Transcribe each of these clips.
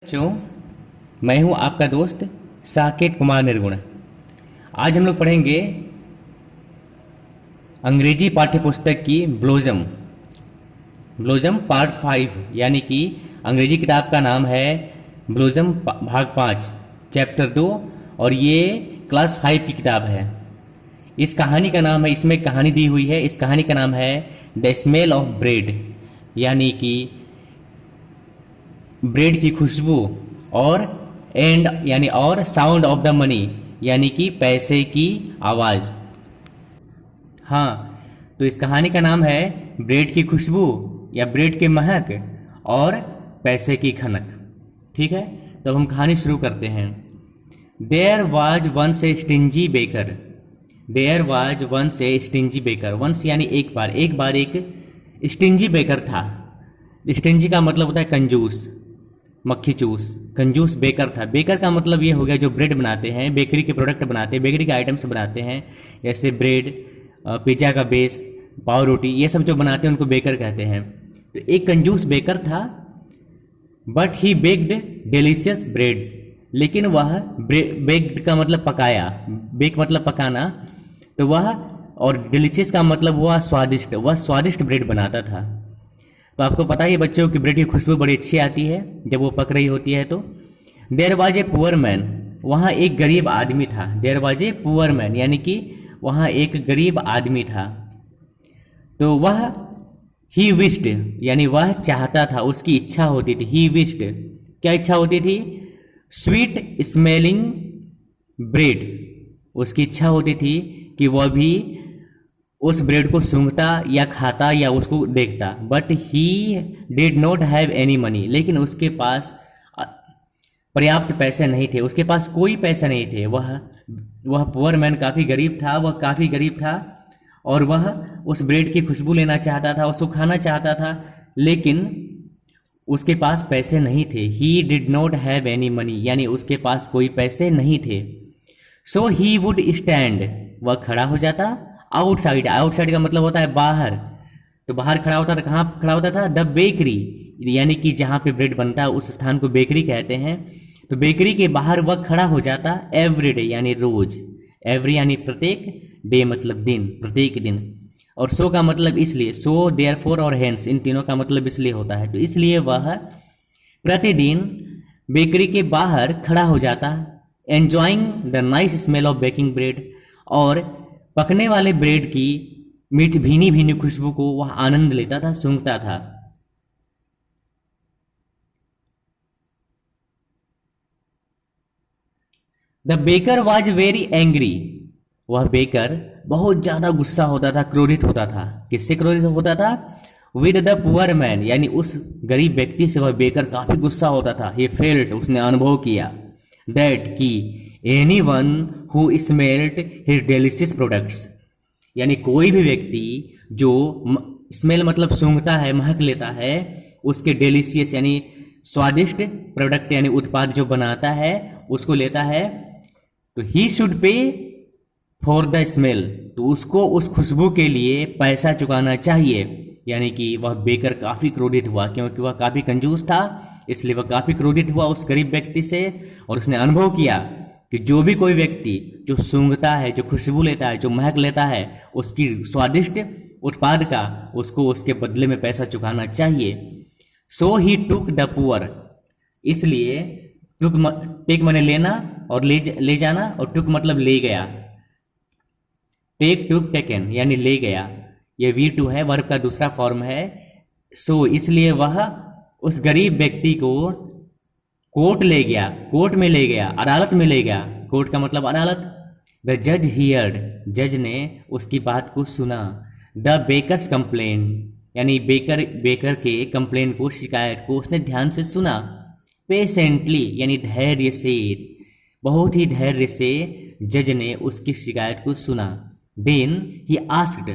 बच्चों, मैं हूं आपका दोस्त साकेत कुमार निर्गुण। आज हम लोग पढ़ेंगे अंग्रेजी पाठ्यपुस्तक की ब्लोजम ब्लोजम पार्ट 5, यानी कि अंग्रेजी किताब का नाम है ब्लोजम भाग 5 चैप्टर 2, और ये क्लास 5 की किताब है। इस कहानी का नाम है, इसमें एक कहानी दी हुई है, इस कहानी का नाम है द स्मेल ऑफ ब्रेड, यानी कि ब्रेड की खुशबू, और एंड यानी और साउंड ऑफ द मनी, यानी कि पैसे की आवाज़। हाँ, तो इस कहानी का नाम है ब्रेड की खुशबू या ब्रेड के महक और पैसे की खनक। ठीक है, तो हम कहानी शुरू करते हैं। There was once a stingy baker. There was once a stingy baker. Once यानी एक बार एक स्टिंजी बेकर था। स्टिंजी का मतलब होता है कंजूस, मक्खी चूस। कंजूस बेकर था। बेकर का मतलब ये हो गया जो ब्रेड बनाते हैं, बेकरी के प्रोडक्ट बनाते हैं, बेकरी के आइटम्स बनाते हैं, जैसे ब्रेड, पिज़्ज़ा का बेस, पाव रोटी, ये सब जो बनाते हैं उनको बेकर कहते हैं। तो एक कंजूस बेकर था, but he baked delicious bread. लेकिन वह बेक्ड का मतलब पकाया, बेक मतलब पकाना, तो वह, और डिलीशियस का मतलब हुआ स्वादिष्ट, वह स्वादिष्ट ब्रेड बनाता था। तो आपको पता ही है बच्चों की ब्रेड की खुशबू बड़ी अच्छी आती है जब वो पक रही होती है। तो there was a poor man. वहाँ एक गरीब आदमी था। There was a poor man, यानी कि वहाँ एक गरीब आदमी था। तो वह ही विश्ड, यानी वह चाहता था, उसकी इच्छा होती थी। ही विश्ड, क्या इच्छा होती थी? Sweet smelling bread. उसकी इच्छा होती थी कि वह भी उस ब्रेड को सूंघता या खाता या उसको देखता। But he did not have any money. लेकिन उसके पास पर्याप्त पैसे नहीं थे, उसके पास कोई पैसे नहीं थे। वह पुअर मैन काफ़ी गरीब था, वह काफ़ी गरीब था, और वह उस ब्रेड की खुशबू लेना चाहता था, उसको खाना चाहता था, लेकिन उसके पास पैसे नहीं थे। He did not have any money, यानी उसके पास कोई पैसे नहीं थे। सो ही वुड स्टैंड, वह खड़ा हो जाता आउटसाइड। आउटसाइड का मतलब होता है बाहर। तो बाहर खड़ा होता था। कहाँ खड़ा होता था? द बेकरी, यानी कि जहाँ पे ब्रेड बनता है उस स्थान को बेकरी कहते हैं। तो बेकरी के बाहर वह खड़ा हो जाता एवरी डे, यानी रोज। एवरी यानी प्रत्येक, डे मतलब दिन, प्रत्येक दिन। और सो का मतलब इसलिए, सो देयरफॉर और हेंस, इन तीनों का मतलब इसलिए होता है। तो इसलिए वह प्रतिदिन बेकरी के बाहर खड़ा हो जाता, enjoying the nice smell of baking bread, और पकने वाले ब्रेड की मीठी भीनी भीनी खुशबू को वह आनंद लेता था, सूंघता था। The baker was very angry. वह बेकर बहुत ज्यादा गुस्सा होता था, क्रोधित होता था। किससे क्रोधित होता था? विद द पुअर मैन, यानी उस गरीब व्यक्ति से वह बेकर काफी गुस्सा होता था। ही फेल्ट, उसने अनुभव किया, दैट की any one who smelt his delicious products, यानी कोई भी व्यक्ति जो स्मेल मतलब सूंघता है, महक लेता है, उसके डिलीशियस यानी स्वादिष्ट प्रोडक्ट यानी उत्पाद जो बनाता है उसको लेता है, तो he should pay for the smell, तो उसको उस खुशबू के लिए पैसा चुकाना चाहिए। यानी कि वह बेकर काफ़ी क्रोधित हुआ, क्योंकि वह काफ़ी कंजूस था, इसलिए वह काफ़ी क्रोधित हुआ उस गरीब व्यक्ति से, और उसने अनुभव किया कि जो भी कोई व्यक्ति जो सूंघता है, जो खुशबू लेता है, जो महक लेता है उसकी स्वादिष्ट उत्पाद का, उसको उसके बदले में पैसा चुकाना चाहिए। सो ही टुक द पुअर, इसलिए टेक माने लेना और ले जाना, और टुक मतलब ले गया। टेक, टुक, टेकन यानी ले गया। ये V2 है, वर्ब का दूसरा फॉर्म है। सो इसलिए वह उस गरीब व्यक्ति को कोर्ट ले गया, कोर्ट में ले गया, अदालत में ले गया। कोर्ट का मतलब अदालत। द जज हियर्ड, जज ने उसकी बात को सुना। द बेकर्स कंप्लेन, यानी बेकर के कंप्लेन को, शिकायत को उसने ध्यान से सुना। पेशेंटली यानी धैर्य से, बहुत ही धैर्य से जज ने उसकी शिकायत को सुना। देन ही आस्क्ड,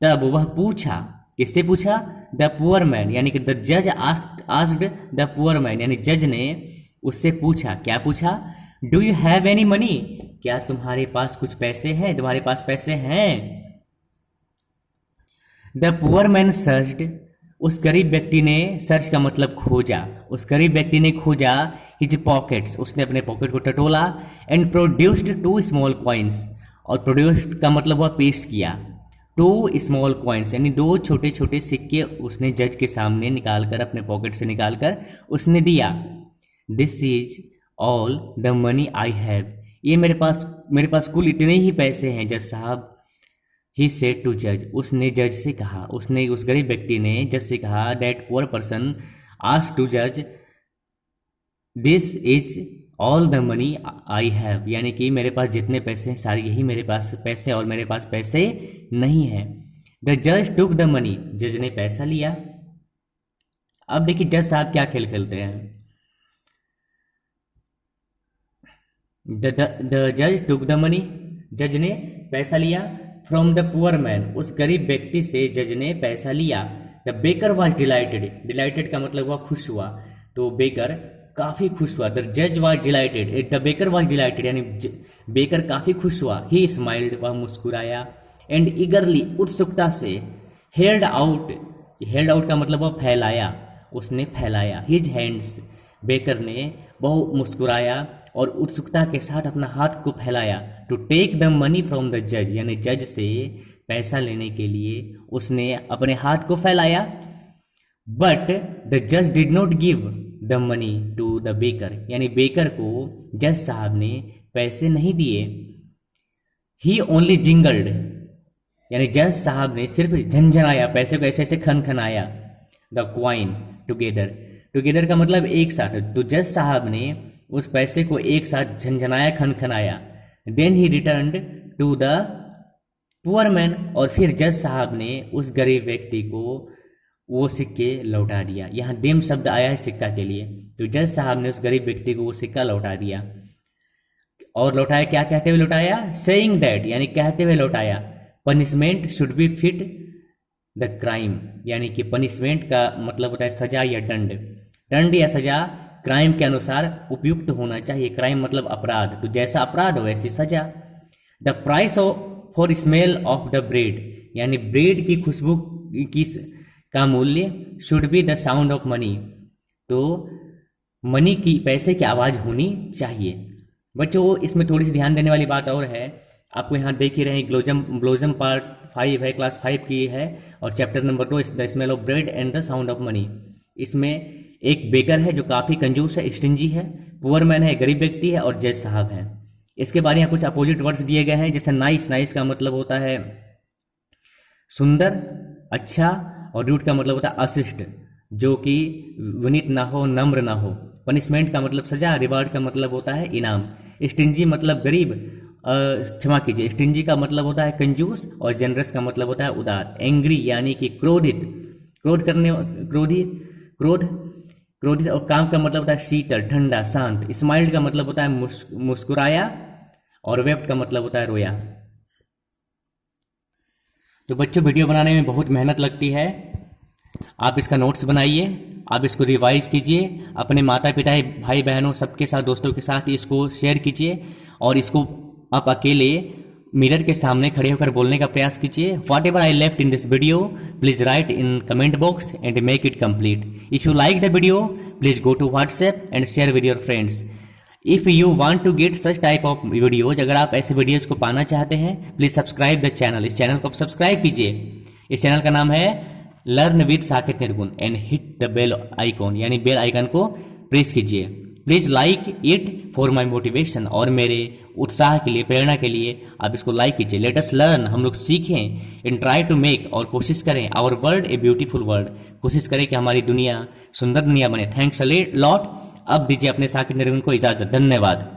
तब वह पूछा। किससे पूछा? द पुअर मैन, यानी कि द जज आस्क्ड द पुअर मैन, यानी जज ने उससे पूछा। क्या पूछा? Do you have any money, क्या तुम्हारे पास कुछ पैसे हैं? तुम्हारे पास पैसे हैं? द पुअर मैन सर्च्ड, उस गरीब व्यक्ति ने, सर्च का मतलब खोजा, उस गरीब व्यक्ति ने खोजा हिज पॉकेट्स, उसने अपने पॉकेट को टटोला, एंड प्रोड्यूस्ड 2 स्मॉल कॉइन्स, और प्रोड्यूस्ड का मतलब हुआ पेश किया, 2 स्मॉल कॉइन्स यानी 2 छोटे छोटे सिक्के उसने जज के सामने निकालकर, अपने पॉकेट से निकालकर उसने दिया। This is all the money I have, ये मेरे पास कुल इतने ही पैसे हैं जज साहब। ही सेड टू जज, उसने जज से कहा, उसने उस गरीब व्यक्ति ने जज से कहा, that poor person asked to जज, this is all the money I have, यानी कि मेरे पास जितने पैसे हैं सारे यही मेरे पास पैसे, और मेरे पास पैसे नहीं है। द जज टुक द मनी, जज ने पैसा लिया। अब देखिए जज साहब क्या खेल खेलते हैं। द जज टुक द मनी, जज ने पैसा लिया। फ्रॉम द पुअर मैन, उस गरीब व्यक्ति से जज ने पैसा लिया। The baker was dilated, dilated का मतलब हुआ खुश हुआ, तो बेकर काफी खुश हुआ। द जज was dilated, the baker was dilated यानी बेकर काफी खुश हुआ। ही स्माइल्ड, वह मुस्कुराया। एंड ईगरली, उत्सुकता से। हेल्ड आउट, हेल्ड आउट का मतलब हुआ फैलाया, उसने फैलाया। हिज हैंड्स, बेकर ने बहुत मुस्कुराया और उत्सुकता के साथ अपना हाथ को फैलाया। To take the money from the जज, यानी जज से पैसा लेने के लिए उसने अपने हाथ को फैलाया। बट द जज did not give the money to the baker, यानी बेकर को जज साहब ने पैसे नहीं दिए। ही ओनली जिंगल्ड, यानी जज साहब ने सिर्फ झंझनाया, पैसे को ऐसे ऐसे खनखनाया। द क्वाइन टुगेदर, टुगेदर का मतलब एक साथ, तो जज साहब ने उस पैसे को एक साथ झंझनाया, खनखनाया। Then he returned to the poor man, और फिर जज साहब ने उस गरीब व्यक्ति को वो सिक्के लौटा दिया। यहाँ देम शब्द आया है सिक्का के लिए, तो जज साहब ने उस गरीब व्यक्ति को वो सिक्का लौटा दिया। और लौटाया, क्या कहते हुए लौटाया? सेइंग दैट, यानी कहते हुए लौटाया, punishment should be fit the crime, यानी कि पनिशमेंट का मतलब होता है सजा या दंड, दंड या सजा क्राइम के अनुसार उपयुक्त होना चाहिए। क्राइम मतलब अपराध, तो जैसा अपराध हो वैसी सजा। The price for smell of the bread, यानी ब्रेड की खुशबू की का मूल्य should be the sound of money, तो मनी की, पैसे की आवाज़ होनी चाहिए। बच्चों इसमें थोड़ी सी ध्यान देने वाली बात और है, आपको यहाँ देख ही रहे ग्लोजम पार्ट 5 है, क्लास 5 की है, और chapter number 2 the smell of bread and the sound of money. इसमें एक बेकर है जो काफ़ी कंजूस है, स्टिंजी है, पुअर मैन है, गरीब व्यक्ति है, और जज साहब है। इसके बारे में कुछ अपोजिट वर्ड्स दिए गए हैं, जैसे नाइस, नाइस का मतलब होता है सुंदर, अच्छा, और रूड का मतलब होता है अशिष्ट, जो कि विनीत ना हो, नम्र ना हो। पनिशमेंट का मतलब सजा, रिवार्ड का मतलब होता है इनाम। स्टिंजी मतलब गरीब, क्षमा कीजिए, स्टिंजी का मतलब होता है कंजूस, और जनरस का मतलब होता है उदार। एंग्री यानी कि क्रोधित, क्रोधित, और काम का मतलब होता है शीतल, ठंडा, शांत। स्माइल्ड का मतलब होता है मुस्कुराया, और वेप्ट का मतलब होता है रोया। तो बच्चों वीडियो बनाने में बहुत मेहनत लगती है, आप इसका नोट्स बनाइए, आप इसको रिवाइज कीजिए, अपने माता पिता, भाई बहनों सबके साथ, दोस्तों के साथ इसको शेयर कीजिए, और इसको आप अकेले मिरर के सामने खड़े होकर बोलने का प्रयास कीजिए। Whatever I left in this video please write in comment box and make it complete. If you like the video please go to WhatsApp and share with your friends. If you want to get such type of videos, अगर आप ऐसे videos को पाना चाहते हैं, please subscribe the channel, इस channel को आप सब्सक्राइब कीजिए। इस चैनल का नाम है learn with Saket Nirgun, and hit the bell icon, यानी बेल आइकन को प्रेस कीजिए। Please like it for my motivation, और मेरे उत्साह के लिए, प्रेरणा के लिए आप इसको लाइक कीजिए। लेट अस लर्न, हम लोग सीखें, एंड ट्राई टू मेक, और कोशिश करें, our world a beautiful world, कोशिश करें कि हमारी दुनिया सुंदर दुनिया बने। Thanks a lot. अब दीजिए अपने साकेत निर्गुण को इजाजत। धन्यवाद।